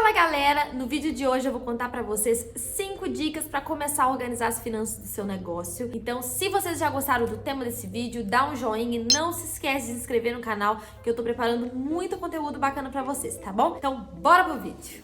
Fala galera, no vídeo de hoje eu vou contar pra vocês 5 dicas pra começar a organizar as finanças do seu negócio. Então, se vocês já gostaram do tema desse vídeo, dá um joinha e não se esquece de se inscrever no canal, que eu tô preparando muito conteúdo bacana pra vocês, tá bom? Então, bora pro vídeo!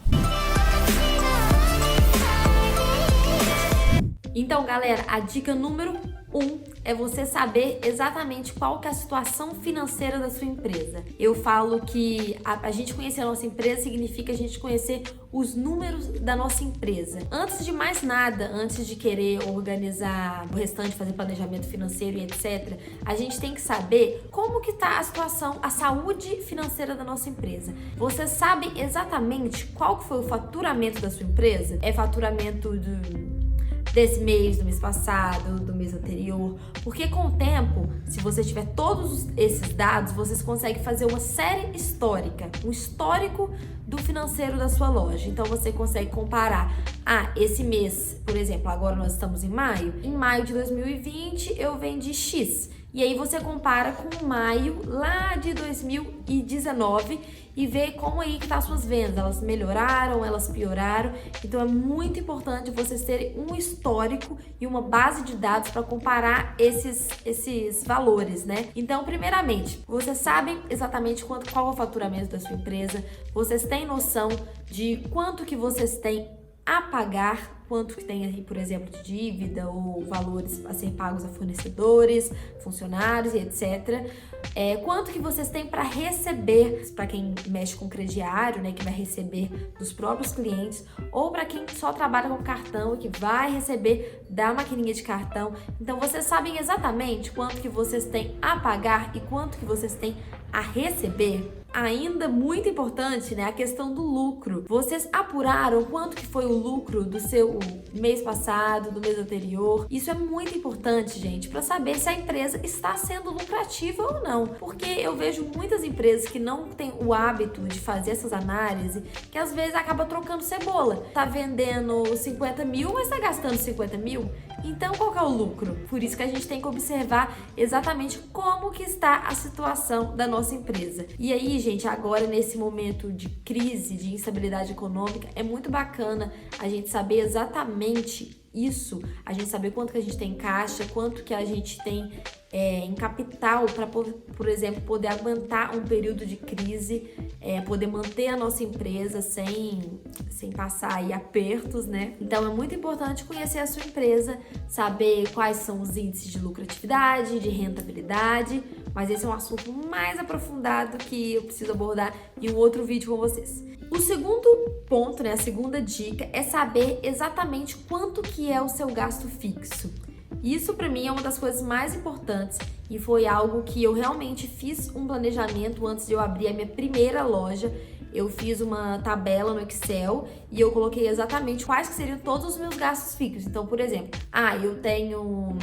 Então, galera, a dica número 1 é você saber exatamente qual que é a situação financeira da sua empresa. Eu falo que a gente conhecer a nossa empresa significa a gente conhecer os números da nossa empresa. Antes de mais nada, antes de querer organizar o restante, fazer planejamento financeiro e etc., a gente tem que saber como que tá a situação, a saúde financeira da nossa empresa. Você sabe exatamente qual que foi o faturamento da sua empresa? É faturamento desse mês, do mês passado, do mês anterior, porque com o tempo, se você tiver todos esses dados, vocês conseguem fazer uma série histórica, um histórico do financeiro da sua loja. Então você consegue comparar, esse mês, por exemplo, agora nós estamos em maio de 2020 eu vendi X. E aí você compara com maio lá de 2019 e vê como aí que tá as suas vendas. Elas melhoraram, elas pioraram. Então é muito importante vocês terem um histórico e uma base de dados para comparar esses valores, né? Então, primeiramente, vocês sabem exatamente qual é o faturamento da sua empresa. Vocês têm noção de quanto que vocês têm a pagar, quanto que tem aí, por exemplo, de dívida ou valores a ser pagos a fornecedores, funcionários e etc. Quanto que vocês têm para receber, para quem mexe com crediário, né, que vai receber dos próprios clientes, ou para quem só trabalha com cartão e que vai receber da maquininha de cartão. Então, vocês sabem exatamente quanto que vocês têm a pagar e quanto que vocês têm a receber. Ainda muito importante, né, a questão do lucro. Vocês apuraram quanto que foi o lucro do seu mês passado, do mês anterior? Isso é muito importante, gente, para saber se a empresa está sendo lucrativa ou não. Porque eu vejo muitas empresas que não têm o hábito de fazer essas análises, que às vezes acaba trocando cebola. Tá vendendo 50 mil, mas tá gastando 50 mil. Então, qual que é o lucro? Por isso que a gente tem que observar exatamente como que está a situação da nossa empresa. E aí, gente, agora nesse momento de crise, de instabilidade econômica, é muito bacana a gente saber exatamente isso, a gente saber quanto que a gente tem em caixa, quanto que a gente tem em capital para, por exemplo, poder aguentar um período de crise, poder manter a nossa empresa sem passar aí apertos, né? Então é muito importante conhecer a sua empresa, saber quais são os índices de lucratividade, de rentabilidade, mas esse é um assunto mais aprofundado que eu preciso abordar em um outro vídeo com vocês. O segundo ponto, né, a segunda dica é saber exatamente quanto que é o seu gasto fixo. Isso para mim é uma das coisas mais importantes e foi algo que eu realmente fiz um planejamento antes de eu abrir a minha primeira loja. Eu fiz uma tabela no Excel e eu coloquei exatamente quais que seriam todos os meus gastos fixos. Então, por exemplo, eu tenho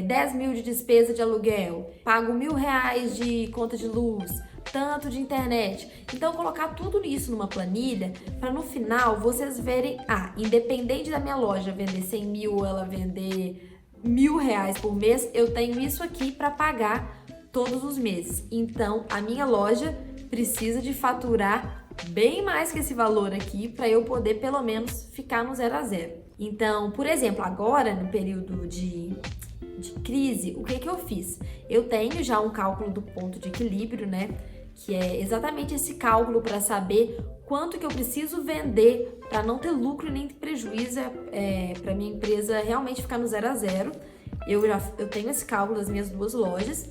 10 mil de despesa de aluguel, pago R$1.000 de conta de luz, tanto de internet. Então, colocar tudo isso numa planilha para no final vocês verem, independente da minha loja vender 100 mil ou ela vender R$1.000 por mês, eu tenho isso aqui para pagar todos os meses. Então, a minha loja precisa de faturar bem mais que esse valor aqui para eu poder pelo menos ficar no 0 a 0. Então, por exemplo, agora no período de crise, o que eu fiz? Eu tenho já um cálculo do ponto de equilíbrio, né? Que é exatamente esse cálculo para saber quanto que eu preciso vender para não ter lucro nem prejuízo, para minha empresa realmente ficar no 0 a 0. Eu tenho esse cálculo das minhas duas lojas.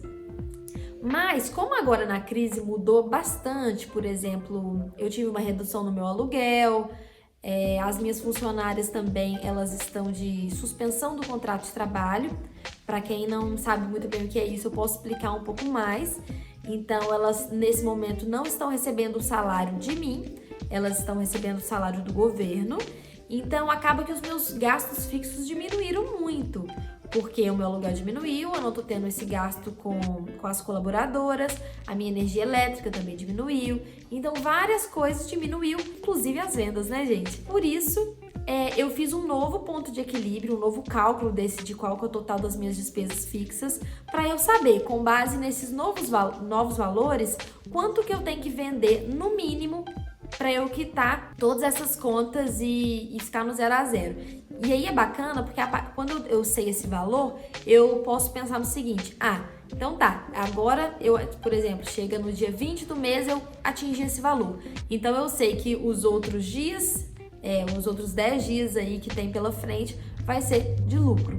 Mas como agora na crise mudou bastante, por exemplo, eu tive uma redução no meu aluguel, as minhas funcionárias também, elas estão de suspensão do contrato de trabalho. Para quem não sabe muito bem o que é isso, eu posso explicar um pouco mais. Então, elas nesse momento não estão recebendo o salário de mim, elas estão recebendo o salário do governo. Então, acaba que os meus gastos fixos diminuíram muito, porque o meu aluguel diminuiu, eu não tô tendo esse gasto com as colaboradoras, a minha energia elétrica também diminuiu. Então, várias coisas diminuiu, inclusive as vendas, né, gente? Por isso, eu fiz um novo ponto de equilíbrio, um novo cálculo de qual que é o total das minhas despesas fixas, para eu saber, com base nesses novos valores, quanto que eu tenho que vender no mínimo para eu quitar todas essas contas e ficar no 0 a 0. E aí é bacana porque quando eu sei esse valor, eu posso pensar no seguinte: então tá, agora eu, por exemplo, chega no dia 20 do mês, eu atingi esse valor. Então eu sei que os outros dias, os outros 10 dias aí que tem pela frente, vai ser de lucro.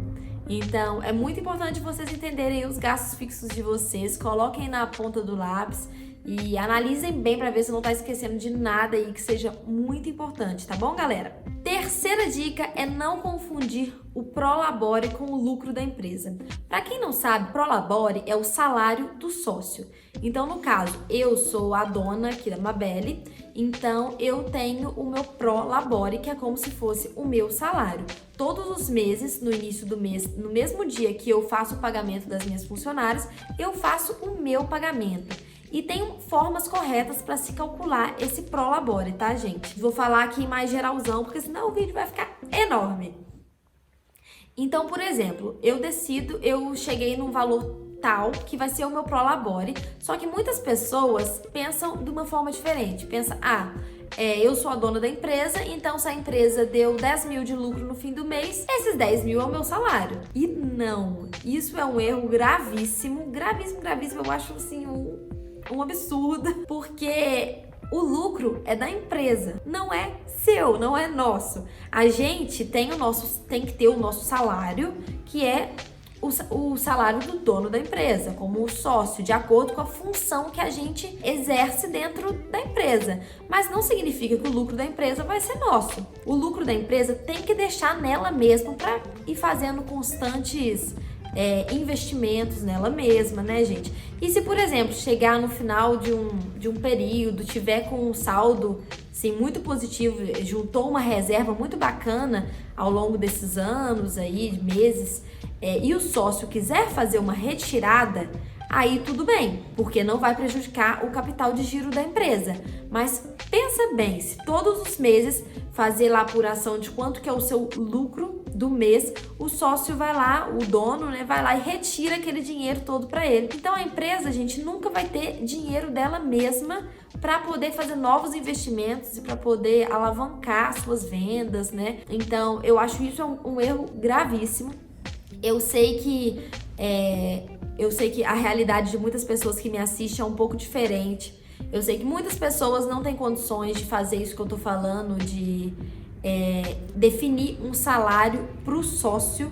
Então é muito importante vocês entenderem os gastos fixos de vocês, coloquem na ponta do lápis e analisem bem para ver se não tá esquecendo de nada aí que seja muito importante, tá bom, galera? Terceira dica é não confundir o prolabore com o lucro da empresa. Para quem não sabe, prolabore é o salário do sócio. Então, no caso, eu sou a dona aqui da Mabelle, então eu tenho o meu prolabore, que é como se fosse o meu salário. Todos os meses, no início do mês, no mesmo dia que eu faço o pagamento das minhas funcionárias, eu faço o meu pagamento. E tem formas corretas para se calcular esse prolabore, tá, gente? Vou falar aqui mais geralzão, porque senão o vídeo vai ficar enorme. Então, por exemplo, eu cheguei num valor tal que vai ser o meu prolabore, só que muitas pessoas pensam de uma forma diferente. Pensa, eu sou a dona da empresa, então se a empresa deu 10 mil de lucro no fim do mês, esses 10 mil é o meu salário. E não, isso é um erro gravíssimo, gravíssimo, gravíssimo, eu acho assim um absurdo, porque o lucro é da empresa, não é seu, não é nosso. A gente tem que ter o nosso salário, que é o salário do dono da empresa, como sócio, de acordo com a função que a gente exerce dentro da empresa. Mas não significa que o lucro da empresa vai ser nosso. O lucro da empresa tem que deixar nela mesma para ir fazendo constantes investimentos nela mesma, né, gente? E se, por exemplo, chegar no final de um período, tiver com um saldo assim, muito positivo, juntou uma reserva muito bacana ao longo desses anos aí, de meses, e o sócio quiser fazer uma retirada, aí tudo bem, porque não vai prejudicar o capital de giro da empresa. Mas pensa bem, se todos os meses fazer lá a apuração de quanto que é o seu lucro do mês, o sócio vai lá, o dono, né, vai lá e retira aquele dinheiro todo para ele. Então a empresa, gente, nunca vai ter dinheiro dela mesma para poder fazer novos investimentos e para poder alavancar suas vendas, né? Então eu acho isso um erro gravíssimo. Eu sei que a realidade de muitas pessoas que me assistem é um pouco diferente. Eu sei que muitas pessoas não têm condições de fazer isso que eu tô falando, de definir um salário pro sócio,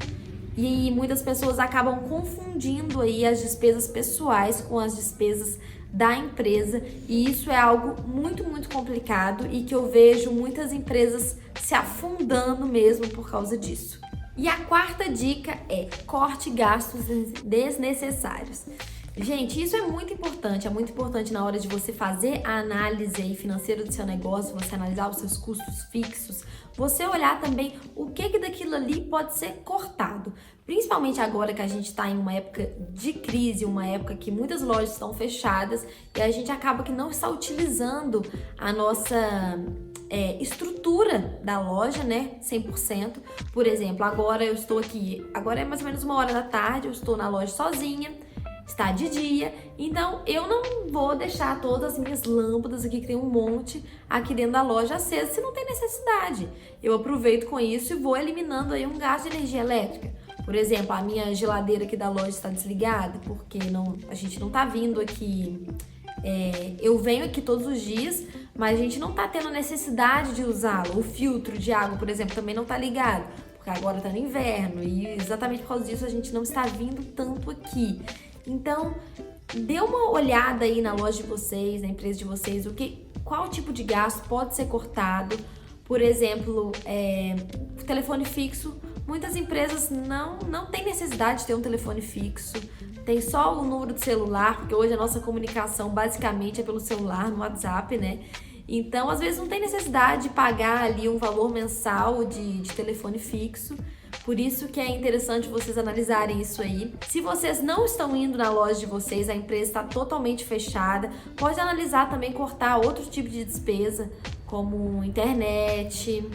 e muitas pessoas acabam confundindo aí as despesas pessoais com as despesas da empresa, e isso é algo muito, muito complicado e que eu vejo muitas empresas se afundando mesmo por causa disso. E a quarta dica é: corte gastos desnecessários. Gente, isso é muito importante na hora de você fazer a análise aí financeira do seu negócio, você analisar os seus custos fixos, você olhar também o que daquilo ali pode ser cortado. Principalmente agora que a gente está em uma época de crise, uma época que muitas lojas estão fechadas e a gente acaba que não está utilizando a nossa estrutura da loja, né, 100%. Por exemplo, agora eu estou aqui, agora é mais ou menos 1h da tarde, eu estou na loja sozinha, está de dia, então eu não vou deixar todas as minhas lâmpadas aqui, que tem um monte aqui dentro da loja, acesas, se não tem necessidade. Eu aproveito com isso e vou eliminando aí um gasto de energia elétrica. Por exemplo, a minha geladeira aqui da loja está desligada, porque a gente não tá vindo aqui, eu venho aqui todos os dias, mas a gente não tá tendo necessidade de usá-lo. O filtro de água, por exemplo, também não tá ligado, porque agora tá no inverno e exatamente por causa disso a gente não está vindo tanto aqui. Então, dê uma olhada aí na loja de vocês, na empresa de vocês, qual tipo de gasto pode ser cortado. Por exemplo, telefone fixo. Muitas empresas não têm necessidade de ter um telefone fixo, tem só o número de celular, porque hoje a nossa comunicação basicamente é pelo celular, no WhatsApp, né? Então, às vezes não tem necessidade de pagar ali um valor mensal de telefone fixo. Por isso que é interessante vocês analisarem isso aí. Se vocês não estão indo na loja de vocês, a empresa está totalmente fechada, pode analisar também cortar outro tipo de despesa, como internet,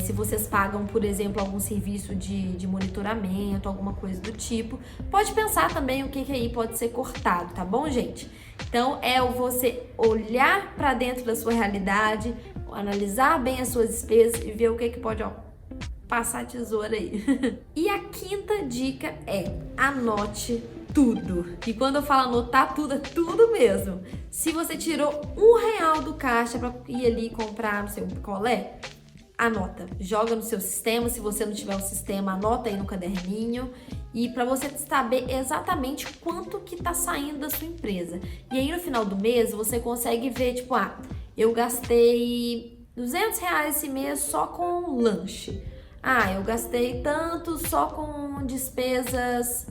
se vocês pagam, por exemplo, algum serviço de monitoramento, alguma coisa do tipo. Pode pensar também o que aí pode ser cortado, tá bom, gente? Então, você olhar para dentro da sua realidade, analisar bem as suas despesas e ver o que pode, passar a tesoura aí. E a quinta dica é: anote tudo. E quando eu falo anotar tudo, é tudo mesmo. Se você tirou R$1 do caixa para ir ali comprar, não sei, um picolé, anota, joga no seu sistema. Se você não tiver um sistema, anota aí no caderninho, e para você saber exatamente quanto que tá saindo da sua empresa. E aí no final do mês você consegue ver, tipo, eu gastei R$200 esse mês só com lanche. Eu gastei tanto só com despesas,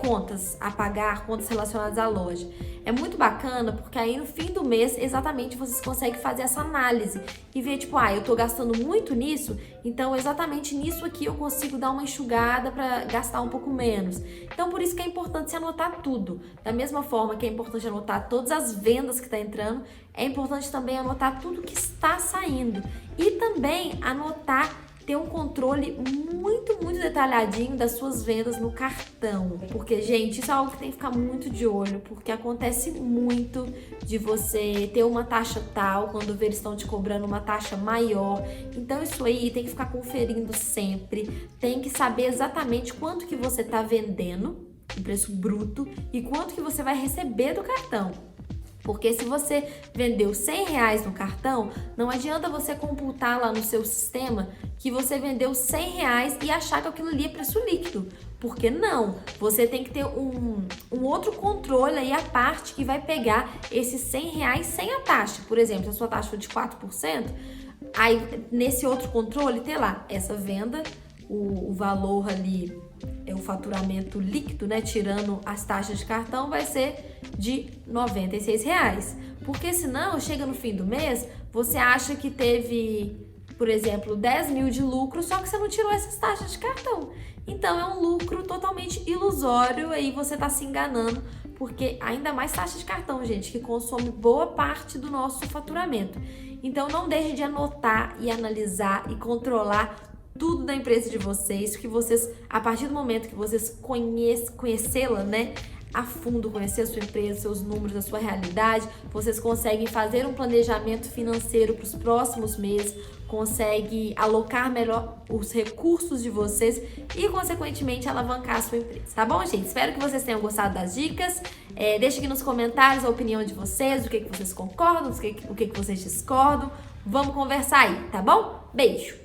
contas a pagar, contas relacionadas à loja. É muito bacana porque aí no fim do mês, exatamente, vocês conseguem fazer essa análise e ver, tipo, eu tô gastando muito nisso, então exatamente nisso aqui eu consigo dar uma enxugada para gastar um pouco menos. Então por isso que é importante se anotar tudo. Da mesma forma que é importante anotar todas as vendas que tá entrando, é importante também anotar tudo que está saindo. E também anotar, ter um controle muito detalhadinho das suas vendas no cartão. Porque, gente, isso é algo que tem que ficar muito de olho, porque acontece muito de você ter uma taxa tal, quando vê eles estão te cobrando uma taxa maior. Então, isso aí tem que ficar conferindo sempre, tem que saber exatamente quanto que você está vendendo, o preço bruto, e quanto que você vai receber do cartão. Porque se você vendeu R$100 no cartão, não adianta você computar lá no seu sistema que você vendeu R$100 e achar que aquilo ali é preço líquido. Porque não, você tem que ter um outro controle aí à parte que vai pegar esses R$100 sem a taxa. Por exemplo, se a sua taxa for de 4%, aí nesse outro controle ter lá essa venda, o valor ali, o faturamento líquido, né, tirando as taxas de cartão, vai ser de R$96. Porque senão, chega no fim do mês, você acha que teve, por exemplo, 10 mil de lucro, só que você não tirou essas taxas de cartão. Então é um lucro totalmente ilusório, aí você tá se enganando, porque ainda mais taxa de cartão, gente, que consome boa parte do nosso faturamento. Então não deixe de anotar e analisar e controlar tudo da empresa de vocês, que vocês, a partir do momento que vocês conhecê-la, né, a fundo, conhecer a sua empresa, seus números, a sua realidade, vocês conseguem fazer um planejamento financeiro para os próximos meses, conseguem alocar melhor os recursos de vocês e, consequentemente, alavancar a sua empresa. Tá bom, gente? Espero que vocês tenham gostado das dicas. Deixe aqui nos comentários a opinião de vocês, o que vocês concordam, o que vocês discordam. Vamos conversar aí, tá bom? Beijo!